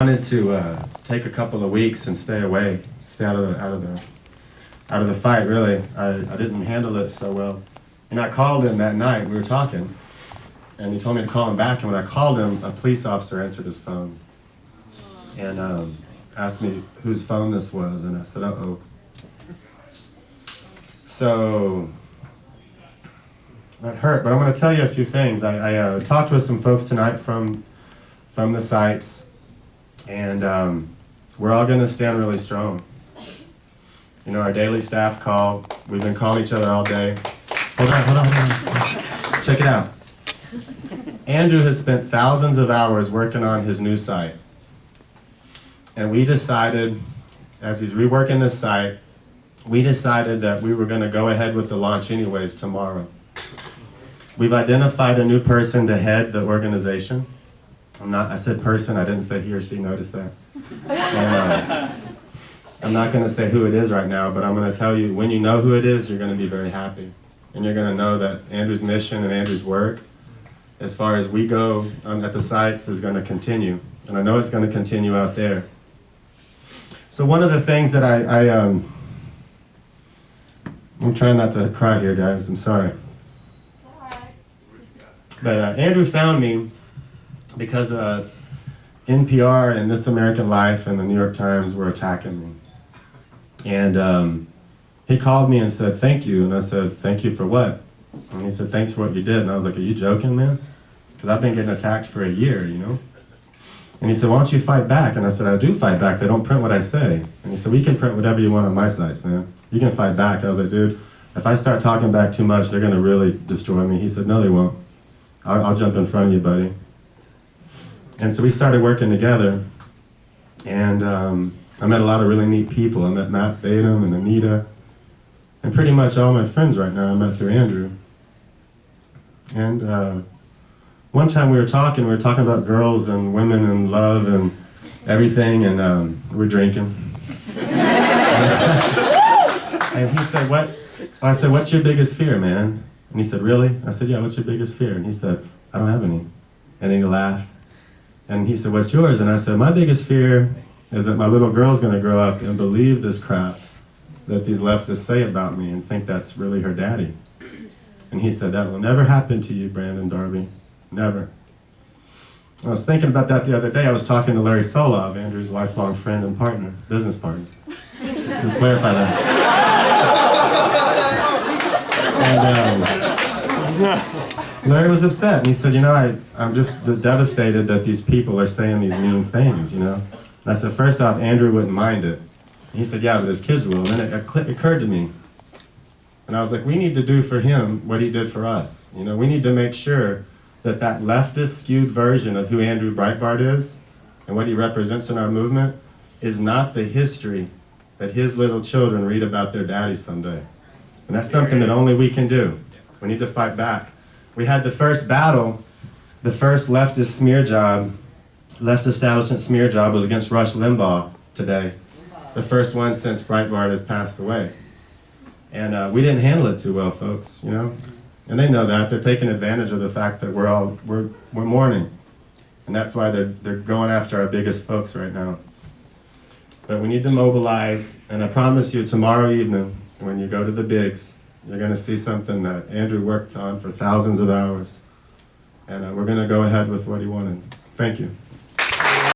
wanted to take a couple of weeks and stay away, stay out of the fight. Really, I didn't handle it so well. And I called him that night. We were talking, and he told me to call him back. And when I called him, a police officer answered his phone and asked me whose phone this was, and I said, "Uh-oh." So that hurt, but I'm going to tell you a few things. I talked with some folks tonight from the sites, and we're all going to stand really strong. You know, our daily staff call. We've been calling each other all day. Hold on. Check it out. Andrew has spent thousands of hours working on his new site. And we decided, as he's reworking this site, we decided that we were going to go ahead with the launch anyways tomorrow. We've identified a new person to head the organization. I said person, I didn't say he or she, notice that. And, I'm not going to say who it is right now, but I'm going to tell you, when you know who it is, you're going to be very happy. And you're going to know that Andrew's mission and Andrew's work, as far as we go at the sites, is going to continue. And I know it's going to continue out there. So one of the things that I'm trying not to cry here, guys, I'm sorry. But Andrew found me because NPR and This American Life and the New York Times were attacking me. And he called me and said, "Thank you." And I said, "Thank you for what?" And he said, "Thanks for what you did." And I was like, "Are you joking, man?" Because I've been getting attacked for a year, you know? And he said, "Why don't you fight back?" And I said, "I do fight back. They don't print what I say." And he said, "We can print whatever you want on my sites, man. You can fight back." I was like, "Dude, if I start talking back too much, they're going to really destroy me." He said, "No, they won't. I'll jump in front of you, buddy." And so we started working together. And I met a lot of really neat people. I met Matt Batum and Anita. And pretty much all my friends right now I met through Andrew. And one time we were talking about girls and women and love and everything, and we're drinking. And he said, "What?" I said, "What's your biggest fear, man?" And he said, "Really?" I said, "Yeah, what's your biggest fear?" And he said, "I don't have any." And then he laughed. And he said, "What's yours?" And I said, "My biggest fear is that my little girl's going to grow up and believe this crap that these leftists say about me and think that's really her daddy." And he said, "That will never happen to you, Brandon Darby. Never." I was thinking about that the other day. I was talking to Larry Solov, Andrew's lifelong friend and partner, business partner. To clarify that. And Larry was upset, and he said, "You know, I'm just devastated that these people are saying these mean things, you know?" And I said, "First off, Andrew wouldn't mind it." And he said, "Yeah, but his kids will." And then it occurred to me. And I was like, we need to do for him what he did for us. You know, we need to make sure that that leftist skewed version of who Andrew Breitbart is and what he represents in our movement is not the history that his little children read about their daddy someday. And that's something that only we can do. We need to fight back. We had the first battle, the first leftist smear job, left establishment smear job was against Rush Limbaugh today. The first one since Breitbart has passed away. And we didn't handle it too well, folks, you know? And they know that. They're taking advantage of the fact that we're mourning. And that's why they're going after our biggest folks right now. But we need to mobilize, and I promise you tomorrow evening, when you go to the bigs, you're going to see something that Andrew worked on for thousands of hours. And we're going to go ahead with what he wanted. Thank you.